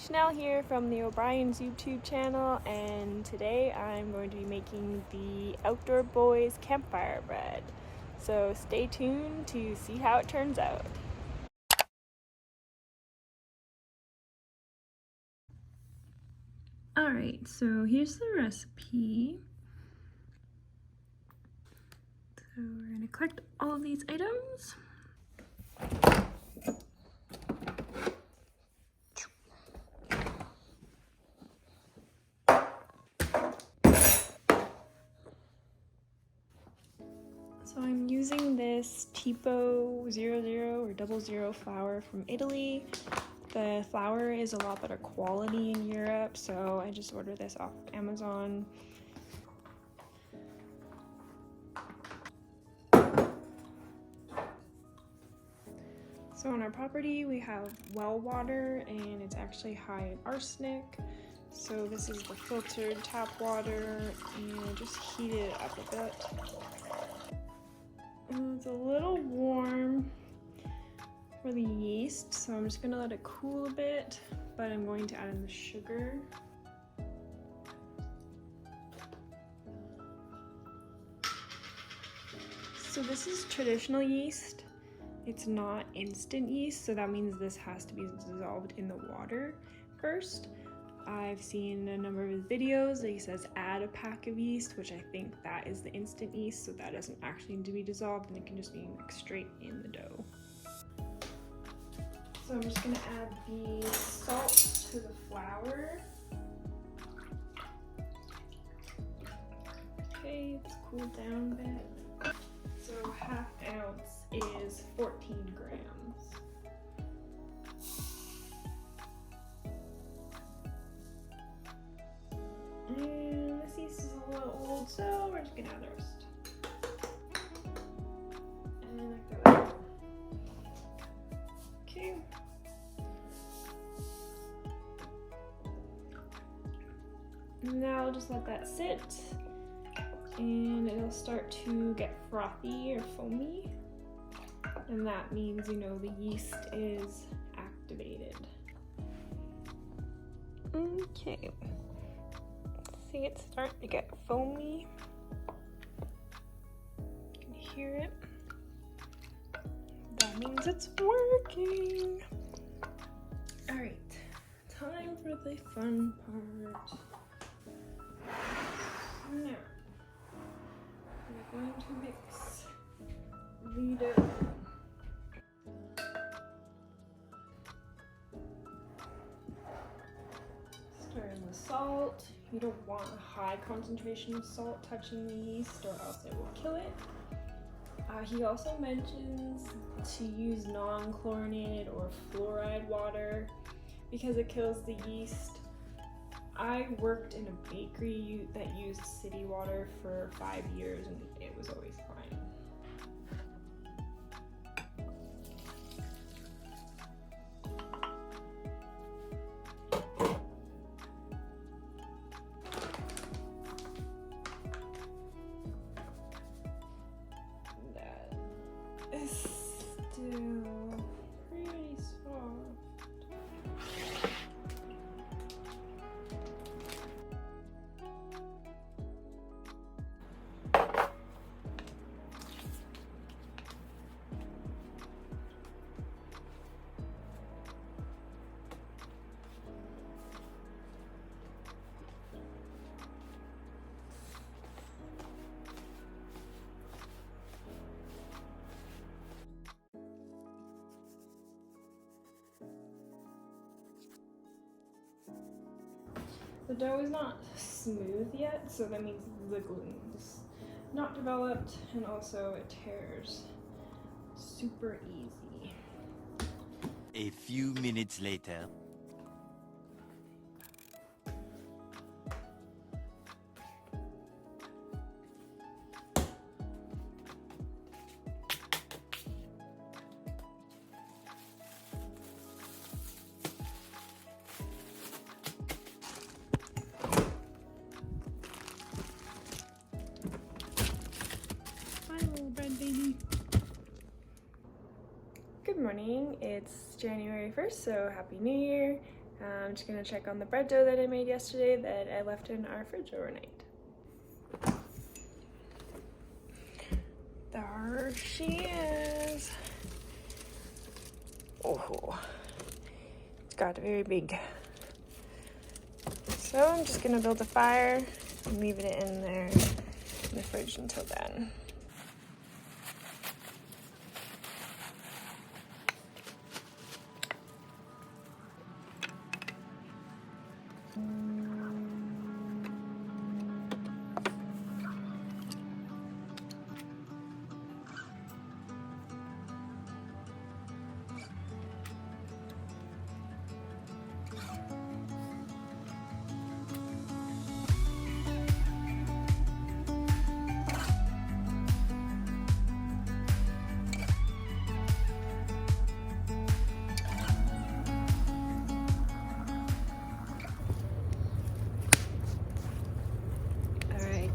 Chanel here from the O'Brien's YouTube channel, and today I'm going to be making the Outdoor Boys campfire bread. So stay tuned to see how it turns out. Alright, so here's the recipe. So we're going to collect all of these items. So I'm using this Tipo 00 or 00 flour from Italy. The flour is a lot better quality in Europe, so I just ordered this off Amazon. So on our property we have well water, and it's actually high in arsenic. So this is the filtered tap water, and I just heat it up a bit. It's a little warm for the yeast, so I'm just gonna let it cool a bit, but I'm going to add in the sugar. So this is traditional yeast. It's not instant yeast, so that means this has to be dissolved in the water first. I've seen a number of his videos that he says add a pack of yeast, which I think that is the instant yeast, so that doesn't actually need to be dissolved and it can just be mixed straight in the dough. So I'm just gonna add the salt to the flour. Okay, it's cooled down a bit. So ½ ounce is 14 grams. And this yeast is a little old, so we're just gonna add the rest. And like that. Okay. Now I'll just let that sit, and it'll start to get frothy or foamy. And that means, you know, the yeast is activated. Okay. See, it's starting to get foamy. You can hear it. That means it's working. All right, time for the fun part. Now, we're going to mix the dough. Stir in the salt. You don't want a high concentration of salt touching the yeast, or else it will kill it. He also mentions to use non-chlorinated or fluoride water because it kills the yeast. I worked in a bakery that used city water for 5 years, and it was always fine. It's still pretty soft. The dough is not smooth yet, so that means the gluten is not developed, and also it tears super easy. A few minutes later. Bread baby. Good morning, it's January 1st, so Happy New Year. I'm just gonna check on the bread dough that I made yesterday that I left in our fridge overnight. There she is. Oh, it's got very big. So I'm just gonna build a fire and leave it in there in the fridge until then.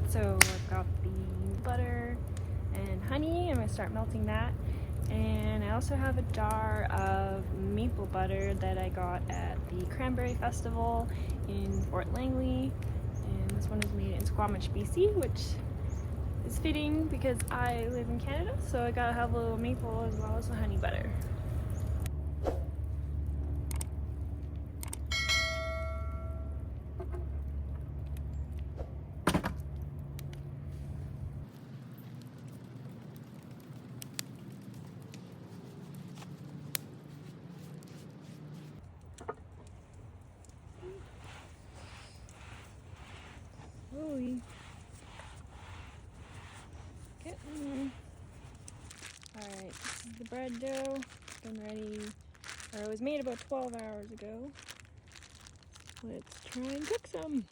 So I've got the butter and honey. I'm gonna start melting that. And I also have a jar of maple butter that I got at the Cranberry Festival in Fort Langley. And this one is made in Squamish, BC, which is fitting because I live in Canada, so I gotta have a little maple as well as the honey butter. Slowly. Alright, this is the bread dough. It's been ready, or it was made about 12 hours ago. Let's try and cook some.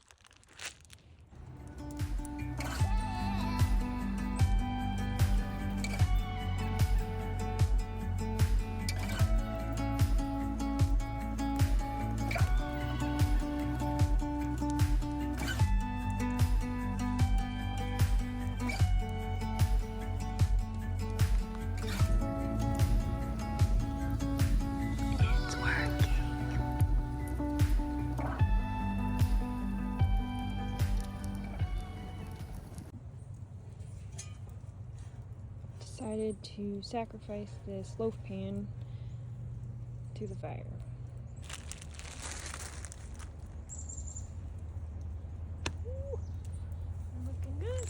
Decided to sacrifice this loaf pan to the fire. Ooh, looking good.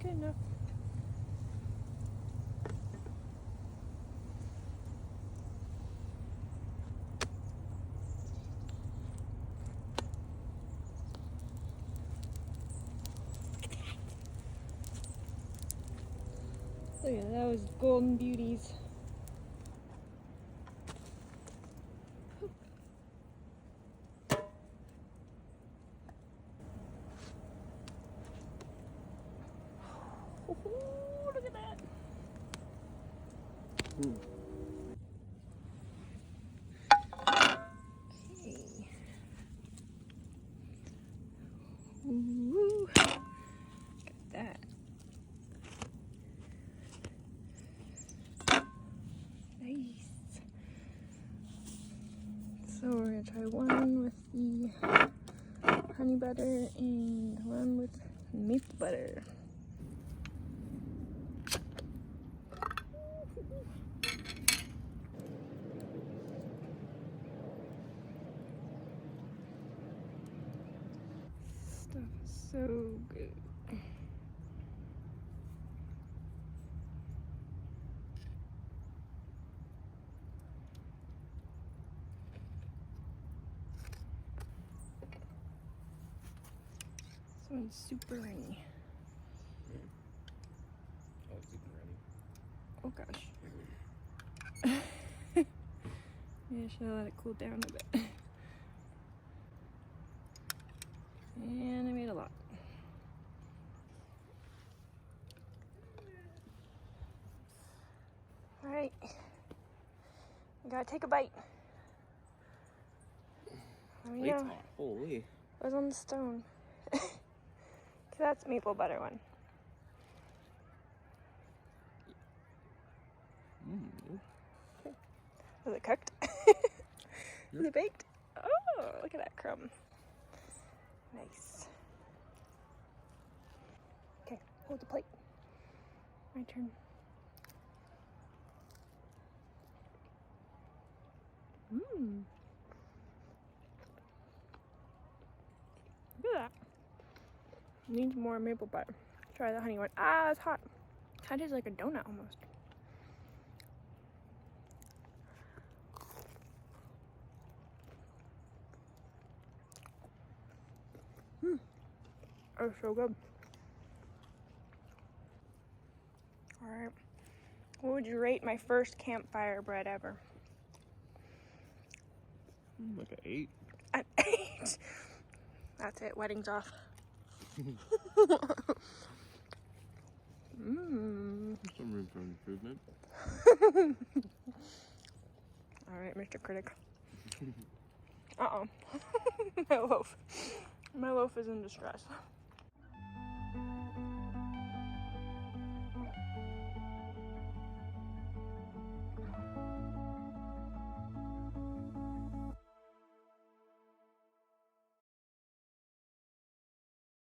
Good enough. Look at those golden beauties. Oh, look at that. Okay. Ooh, got that. Nice. So we're gonna try one with the honey butter and one with maple butter. Stuff is so good. This one's super runny. Oh, it's even ready. Oh gosh. Yeah, I should let it cool down a bit. And I made a lot. Alright. I gotta take a bite. Let me know. Holy. What's on the stone? So that's maple butter one. Was it cooked? Is it baked? Oh, look at that crumb. Nice. Okay, hold the plate. My turn. Mmm. Look at that. Needs more maple butter. Try the honey one. Ah, it's hot. Kind of tastes like a donut almost. Oh, so good. Alright. What would you rate my first campfire bread ever? Like an 8. An 8. That's it. Wedding's off. Some room for improvement. Alright, Mr. Critic. Uh-oh. My loaf. My loaf is in distress.